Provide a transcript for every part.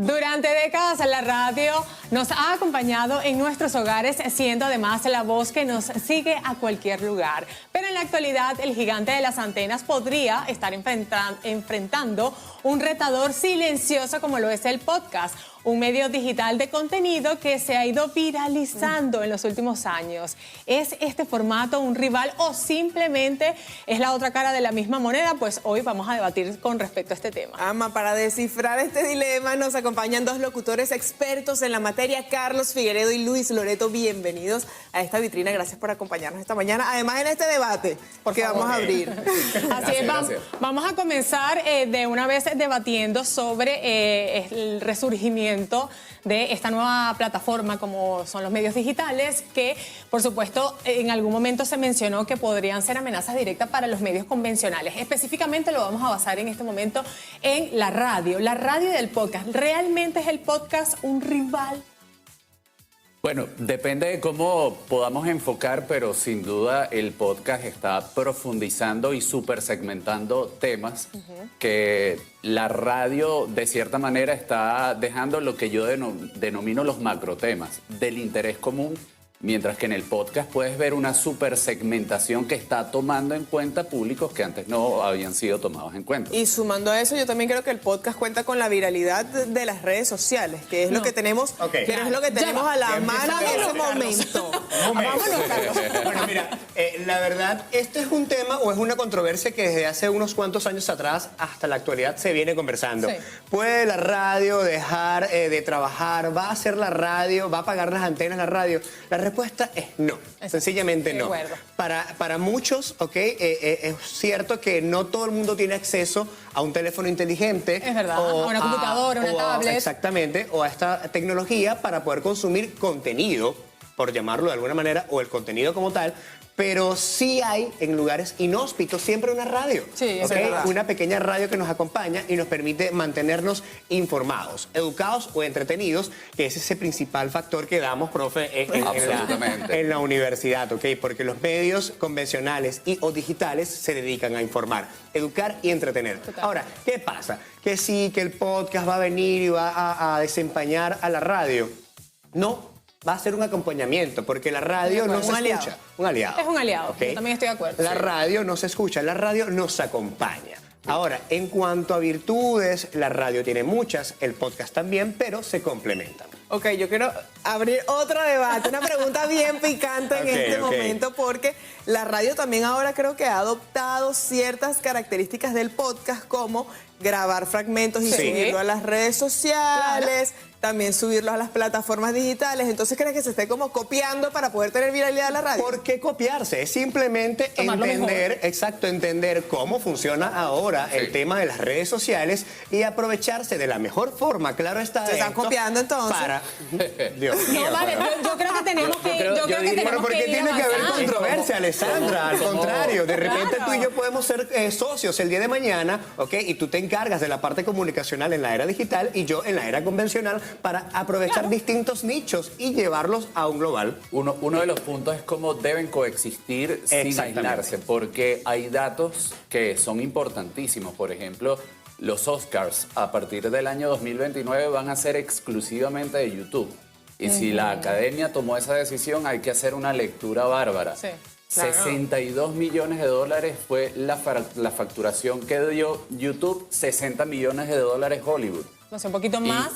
Durante décadas la radio nos ha acompañado en nuestros hogares, siendo además la voz que nos sigue a cualquier lugar. Pero en la actualidad el gigante de las antenas podría estar enfrentando un retador silencioso como lo es el podcast, un medio digital de contenido que se ha ido viralizando en los últimos años. ¿Es este formato un rival o simplemente es la otra cara de la misma moneda? Pues hoy vamos a debatir con respecto a este tema. Ama, para descifrar este dilema nos acompañan dos locutores expertos en la materia, Carlos Figueredo y Luis Loreto. Bienvenidos a esta vitrina. Gracias por acompañarnos esta mañana. Además, en este debate que vamos a abrir. Así es, vamos a comenzar de una vez debatiendo sobre el resurgimiento de esta nueva plataforma como son los medios digitales, que por supuesto en algún momento se mencionó que podrían ser amenazas directas para los medios convencionales. Específicamente lo vamos a basar en este momento en la radio y el podcast. ¿Realmente es el podcast un rival? Bueno, depende de cómo podamos enfocar, pero sin duda el podcast está profundizando y súper segmentando temas que la radio de cierta manera está dejando lo que yo denomino los macrotemas del interés común, mientras que en el podcast puedes ver una súper segmentación que está tomando en cuenta públicos que antes no habían sido tomados en cuenta. Y sumando a eso, yo también creo que el podcast cuenta con la viralidad de las redes sociales, que es lo que tenemos, pero es lo que tenemos a la mano en ese momento. Vámonos, Carlos. Bueno, mira, la verdad, este es un tema o es una controversia que desde hace unos cuantos años atrás hasta la actualidad se viene conversando. Sí. ¿Puede la radio dejar de trabajar? ¿Va a hacer la radio? ¿Va a apagar las antenas la radio? La respuesta es no, sencillamente no. Para muchos, es cierto que no todo el mundo tiene acceso a un teléfono inteligente. Es verdad, a una computadora, una tablet. Exactamente, o a esta tecnología para poder consumir contenido, por llamarlo de alguna manera, o el contenido como tal. Pero sí hay en lugares inhóspitos siempre una radio, sí, es verdad. Una pequeña radio que nos acompaña y nos permite mantenernos informados, educados o entretenidos, que es ese principal factor que damos, profe, en la universidad, porque los medios convencionales o digitales se dedican a informar, educar y entretener. Total. Ahora, ¿qué pasa? Que sí, que el podcast va a venir y va a desempañar a la radio. No. Va a ser un acompañamiento, porque la radio no se escucha. Un aliado. Es un aliado, yo también estoy de acuerdo. La radio no se escucha, la radio nos acompaña. Ahora, en cuanto a virtudes, la radio tiene muchas, el podcast también, pero se complementan. Ok, yo quiero abrir otro debate, una pregunta bien picante en este momento, porque la radio también ahora creo que ha adoptado ciertas características del podcast, como grabar fragmentos y subirlo a las redes sociales, también subirlo a las plataformas digitales. Entonces, ¿crees que se esté como copiando para poder tener viralidad en la radio? ¿Por qué copiarse? Es simplemente entender cómo funciona ahora el tema de las redes sociales y aprovecharse de la mejor forma, claro está. Se están copiando entonces. Dios mío. No, vale, yo creo que tenemos que Pero ¿por qué tiene que haber controversia, Alessandra? Al contrario, de repente tú y yo podemos ser socios el día de mañana, y tú te encargas de la parte comunicacional en la era digital y yo en la era convencional, para aprovechar distintos nichos y llevarlos a un global. Uno de los puntos es cómo deben coexistir sin aislarse, porque hay datos que son importantísimos. Por ejemplo, los Oscars a partir del año 2029 van a ser exclusivamente de YouTube. Y si la academia tomó esa decisión, hay que hacer una lectura bárbara. Sí. Claro. 62 millones de dólares fue la facturación que dio YouTube, 60 millones de dólares Hollywood. No sé, un poquito más.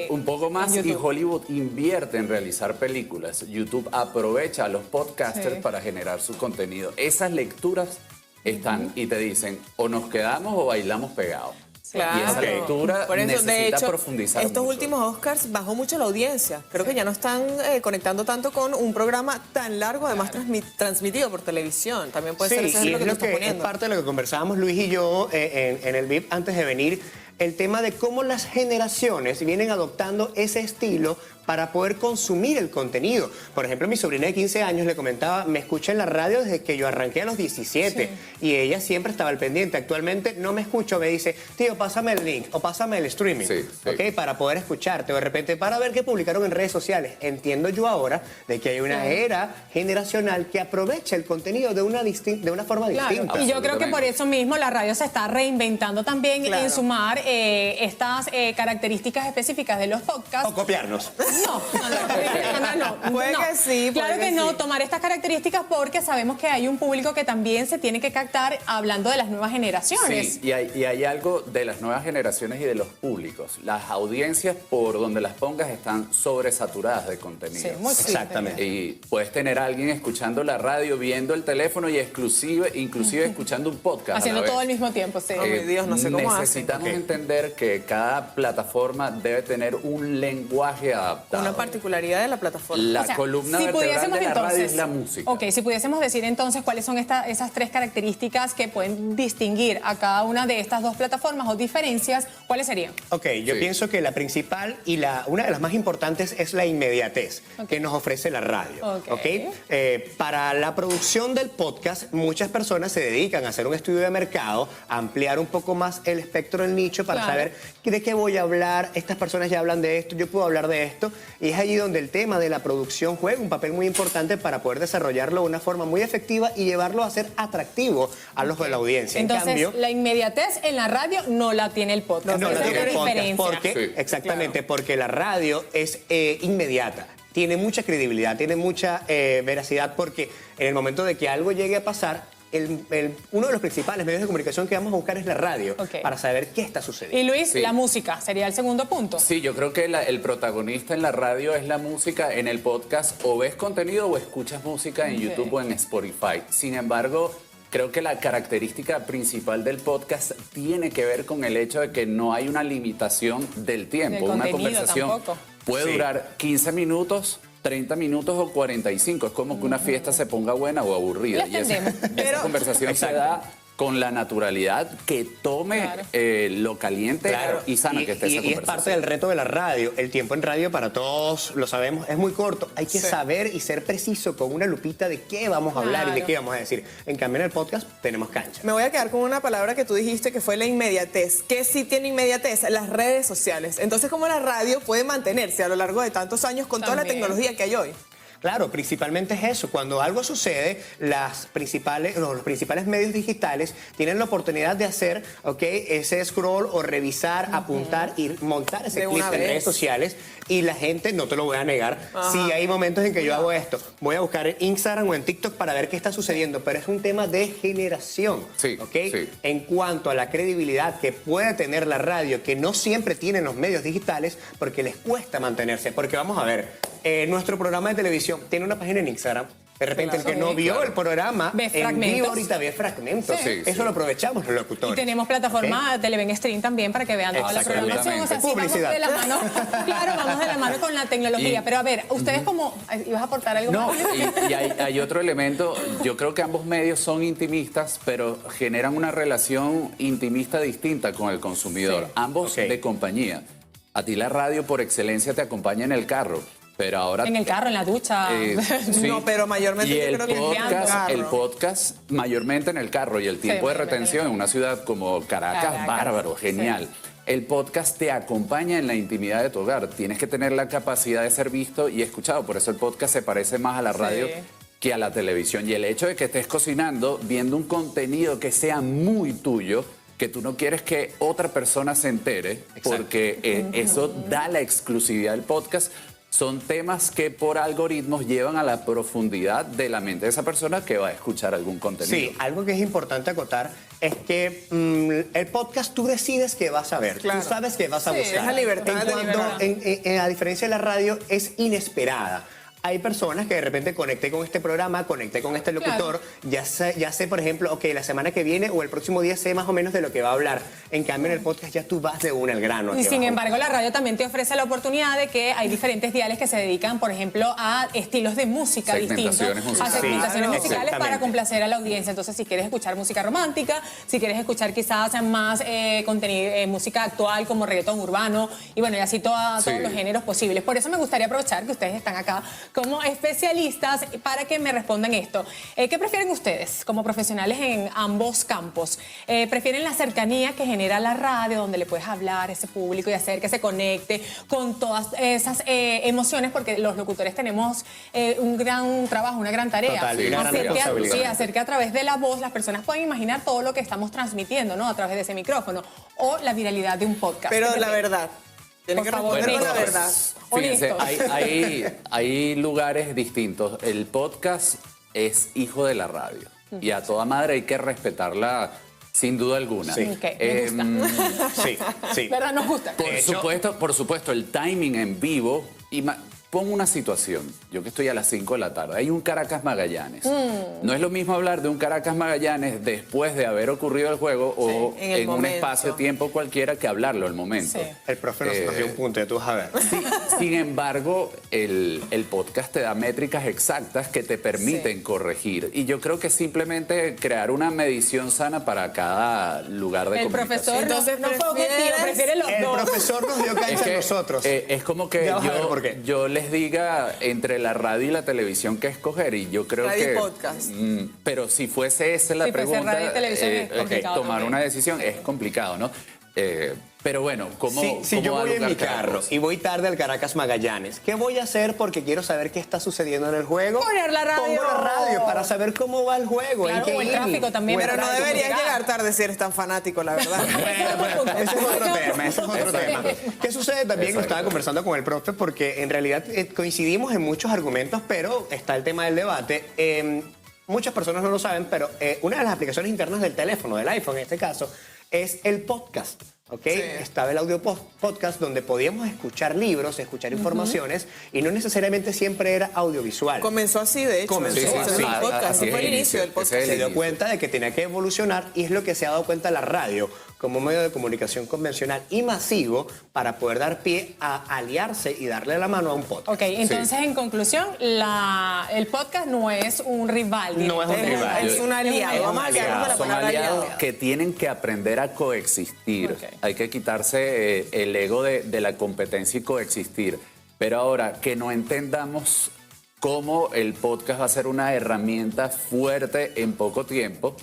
Un poco más, y Hollywood invierte en realizar películas. YouTube aprovecha a los podcasters para generar su contenido. Esas lecturas están y te dicen, o nos quedamos o bailamos pegados. Claro. Y esa lectura necesita profundizar estos mucho. últimos Oscars bajó mucho la audiencia. Creo que ya no están conectando tanto con un programa tan largo, además transmitido por televisión. También puede ser eso y lo que es tú estás poniendo. Es parte de lo que conversábamos Luis y yo en el VIP antes de venir. El tema de cómo las generaciones vienen adoptando ese estilo para poder consumir el contenido. Por ejemplo, mi sobrina de 15 años le comentaba, me escucha en la radio desde que yo arranqué a los 17 y ella siempre estaba al pendiente. Actualmente no me escucho, me dice, tío, pásame el link o pásame el streaming, ¿ok? Para poder escucharte o de repente para ver qué publicaron en redes sociales. Entiendo yo ahora de que hay una era generacional que aprovecha el contenido de una forma distinta. Y yo creo que por eso mismo la radio se está reinventando también en sumar estas características específicas de los podcasts. O copiarnos. No. Puede que sí. Claro que no, tomar estas características porque sabemos que hay un público que también se tiene que captar hablando de las nuevas generaciones. Sí, y hay algo de las nuevas generaciones y de los públicos. Las audiencias, por donde las pongas, están sobresaturadas de contenido. Sí, muy exactamente. Y puedes tener a alguien escuchando la radio, viendo el teléfono y inclusive escuchando un podcast. Haciendo todo al mismo tiempo, sí. Oh, mi Dios, no sé cómo hacen. Necesitamos entender que cada plataforma debe tener un lenguaje adaptado. Una particularidad de la plataforma. La columna vertebral de la radio es la música. Ok, si pudiésemos decir entonces cuáles son esas tres características que pueden distinguir a cada una de estas dos plataformas o diferencias, ¿cuáles serían? Ok, yo pienso que la principal y una de las más importantes es la inmediatez que nos ofrece la radio. Para la producción del podcast, muchas personas se dedican a hacer un estudio de mercado, a ampliar un poco más el espectro del nicho para saber de qué voy a hablar. Estas personas ya hablan de esto, yo puedo hablar de esto. Y es allí donde el tema de la producción juega un papel muy importante para poder desarrollarlo de una forma muy efectiva y llevarlo a ser atractivo a los de la audiencia. Entonces, en cambio, la inmediatez en la radio no la tiene el podcast. no la tiene el podcast. Porque, exactamente, porque la radio es inmediata. Tiene mucha credibilidad, tiene mucha veracidad, porque en el momento de que algo llegue a pasar, uno de los principales medios de comunicación que vamos a buscar es la radio, para saber qué está sucediendo. Y Luis, la música sería el segundo punto. Sí, yo creo que el protagonista en la radio es la música. En el podcast o ves contenido o escuchas música en YouTube o en Spotify. Sin embargo, creo que la característica principal del podcast tiene que ver con el hecho de que no hay una limitación del tiempo. Una conversación puede durar 15 minutos, 30 minutos o 45. Es como que una fiesta se ponga buena o aburrida. Y esa conversación se da con la naturalidad que tome lo caliente y sana que esté esa conversación. Y es parte del reto de la radio. El tiempo en radio, para todos lo sabemos, es muy corto. Hay que saber y ser preciso con una lupita de qué vamos a hablar y de qué vamos a decir. En cambio, en el podcast tenemos cancha. Me voy a quedar con una palabra que tú dijiste que fue la inmediatez. ¿Qué sí tiene inmediatez? Las redes sociales. Entonces, ¿cómo la radio puede mantenerse a lo largo de tantos años con toda la tecnología que hay hoy? Claro, principalmente es eso. Cuando algo sucede, los principales medios digitales tienen la oportunidad de hacer ese scroll o revisar, apuntar y montar ese clip en redes sociales. Y la gente, no te lo voy a negar, sí hay momentos en que yo hago esto. Voy a buscar en Instagram o en TikTok para ver qué está sucediendo, pero es un tema de generación. En cuanto a la credibilidad que puede tener la radio, que no siempre tienen los medios digitales, porque les cuesta mantenerse. Porque vamos a ver, nuestro programa de televisión tiene una página en Instagram. De repente el que no vio el programa en vivo ahorita ve fragmentos. Eso lo aprovechamos los locutores. Y tenemos plataforma Televen Stream también para que vean toda la programación. O sea, sí, vamos de la mano. Claro, vamos de la mano con la tecnología. Pero a ver, ustedes como... ¿Ibas a aportar algo más? Y hay otro elemento. Yo creo que ambos medios son intimistas, pero generan una relación intimista distinta con el consumidor. Ambos de compañía. A ti la radio por excelencia te acompaña en el carro. Pero ahora en el carro, en la ducha. No, pero mayormente yo creo que el podcast mayormente en el carro y el tiempo de retención en una ciudad como Caracas, bárbaro, genial. El podcast te acompaña en la intimidad de tu hogar. Tienes que tener la capacidad de ser visto y escuchado. Por eso el podcast se parece más a la radio que a la televisión. Y el hecho de que estés cocinando, viendo un contenido que sea muy tuyo, que tú no quieres que otra persona se entere, porque eso da la exclusividad del podcast. Son temas que por algoritmos llevan a la profundidad de la mente de esa persona que va a escuchar algún contenido. Sí, algo que es importante acotar es que el podcast tú decides qué vas a ver, tú sabes qué vas a buscar. Es la libertad. A diferencia de la radio, es inesperada. hay personas que de repente conecté con este programa, conecté con este locutor, ya sé, por ejemplo, ok, la semana que viene o el próximo día sé más o menos de lo que va a hablar. En cambio, en el podcast ya tú vas de una al grano. Y sin embargo, la radio también te ofrece la oportunidad de que hay diferentes diales que se dedican, por ejemplo, a estilos de música distintos, a segmentaciones musicales para complacer a la audiencia. Entonces, si quieres escuchar música romántica, si quieres escuchar quizás más contenido, música actual como reggaetón urbano, y bueno, y así todos los géneros posibles. Por eso me gustaría aprovechar que ustedes están acá como especialistas para que me respondan esto. ¿Qué prefieren ustedes como profesionales en ambos campos? ¿Prefieren la cercanía que genera la radio, donde le puedes hablar a ese público y hacer que se conecte con todas esas emociones? Porque los locutores tenemos un gran trabajo, una gran tarea. Hacer que a través de la voz las personas puedan imaginar todo lo que estamos transmitiendo, ¿no? A través de ese micrófono. O la viralidad de un podcast. Pero la verdad. Tienen que responder con la verdad. Fíjense, hay lugares distintos. El podcast es hijo de la radio. Y a toda madre hay que respetarla sin duda alguna. Sí, me gusta. Sí. ¿Verdad? Nos gusta. Por supuesto, el timing en vivo. Pongo una situación, yo que estoy a las 5 de la tarde, hay un Caracas Magallanes. No es lo mismo hablar de un Caracas Magallanes después de haber ocurrido el juego o en un espacio-tiempo cualquiera que hablarlo al momento. Sí. El profe nos dio un punto, ya tú vas a ver. Sin embargo, el podcast te da métricas exactas que te permiten corregir. Y yo creo que simplemente crear una medición sana para cada lugar de comunicación. El profesor no fue objetivo, prefiere los dos. El profesor nos dio cancha a nosotros. Es como que yo les diga entre la radio y la televisión qué escoger, y yo creo radio que... y podcast. Pero si fuese esa la pregunta, radio y televisión es complicado tomar también. una decisión es complicado, ¿no? Pero bueno, si yo voy en mi carro y voy tarde al Caracas Magallanes, ¿qué voy a hacer? Porque quiero saber qué está sucediendo en el juego. Poner la radio. Pongo la radio para saber cómo va el juego. Claro, o el tráfico también. Pero no deberías llegar tarde si eres tan fanático, la verdad. Ese es otro tema. ¿Qué sucede también? Estaba conversando con el profe porque en realidad coincidimos en muchos argumentos, pero está el tema del debate. Muchas personas no lo saben, pero una de las aplicaciones internas del teléfono, del iPhone en este caso, es el podcast. ¿Okay? Sí. Estaba el audio podcast donde podíamos escuchar libros, escuchar informaciones y no necesariamente siempre era audiovisual. Comenzó así, de hecho. Comenzó así. El podcast, fue el inicio del podcast. Se dio cuenta de que tenía que evolucionar y es lo que se ha dado cuenta la radio como medio de comunicación convencional y masivo para poder dar pie a aliarse y darle la mano a un podcast. Ok, entonces en conclusión, el podcast no es un rival. No es un rival. Es un aliado. Vamos a quedarnos con la Son palabra aliados aliado. que tienen que aprender a coexistir. Okay. Hay que quitarse el ego de la competencia y coexistir. Pero ahora, que no entendamos cómo el podcast va a ser una herramienta fuerte en poco tiempo,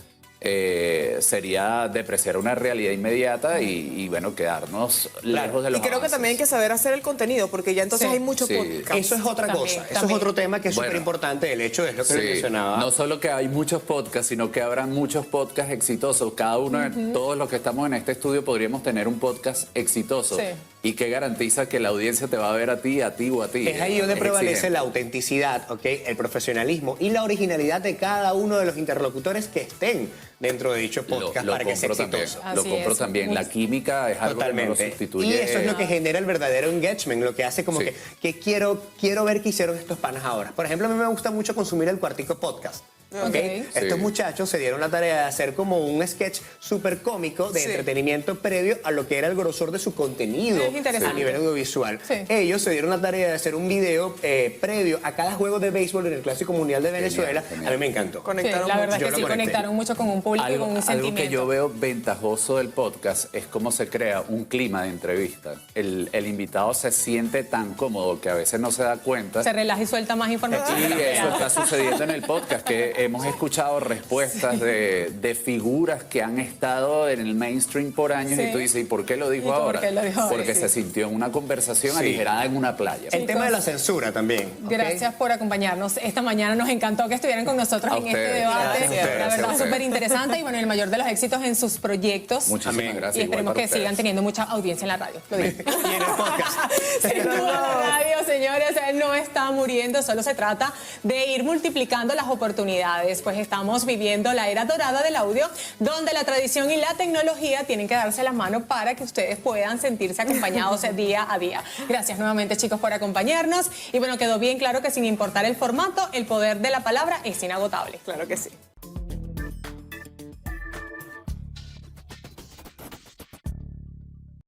sería depreciar una realidad inmediata y bueno, quedarnos lejos de los Y creo que avances. también hay que saber hacer el contenido, porque ya entonces hay muchos podcasts. Eso es otra cosa. Eso es otro tema que es súper importante. El hecho es lo que le mencionaba. No solo que hay muchos podcasts, sino que habrán muchos podcasts exitosos. Cada uno de todos los que estamos en este estudio podríamos tener un podcast exitoso. Sí. ¿Y que garantiza que la audiencia te va a ver a ti o a ti? Es ahí donde prevalece exigente. la autenticidad, ¿okay? El profesionalismo y la originalidad de cada uno de los interlocutores que estén dentro de dicho podcast para que sea exitoso. Lo compro también. La química es algo que no lo sustituye. Y eso es lo que genera el verdadero engagement, lo que hace como que quiero ver qué hicieron estos panas ahora. Por ejemplo, a mí me gusta mucho consumir el Cuartico Podcast. ¿Okay? Estos muchachos se dieron la tarea de hacer como un sketch súper cómico de entretenimiento previo a lo que era el grosor de su contenido a nivel audiovisual. Ellos se dieron la tarea de hacer un video previo a cada juego de béisbol en el Clásico Mundial de Venezuela. Genial. A mí me encantó. Conectaron la verdad mucho. es que sí, conectaron mucho con un público y con un sentimiento. Algo que yo veo ventajoso del podcast es cómo se crea un clima de entrevista. El invitado se siente tan cómodo que a veces no se da cuenta. Se relaja y suelta más información. Y eso está sucediendo en el podcast, que hemos escuchado respuestas de figuras que han estado en el mainstream por años y tú dices, ¿y por qué lo dijo ahora? Porque se sintió en una conversación aligerada en una playa. El tema de la censura también. Gracias por acompañarnos esta mañana. Nos encantó que estuvieran con nosotros en este debate. La verdad, súper interesante y bueno, el mayor de los éxitos en sus proyectos. Muchísimas gracias. Y esperemos que sigan teniendo mucha audiencia en la radio. Lo digo. Y en el podcast. Sin duda, la radio, señores, no está muriendo. Solo se trata de ir multiplicando las oportunidades felicidades, pues estamos viviendo la era dorada del audio, donde la tradición y la tecnología tienen que darse las manos para que ustedes puedan sentirse acompañados día a día. Gracias nuevamente, chicos, por acompañarnos. Y bueno, quedó bien claro que sin importar el formato, el poder de la palabra es inagotable. Claro que sí.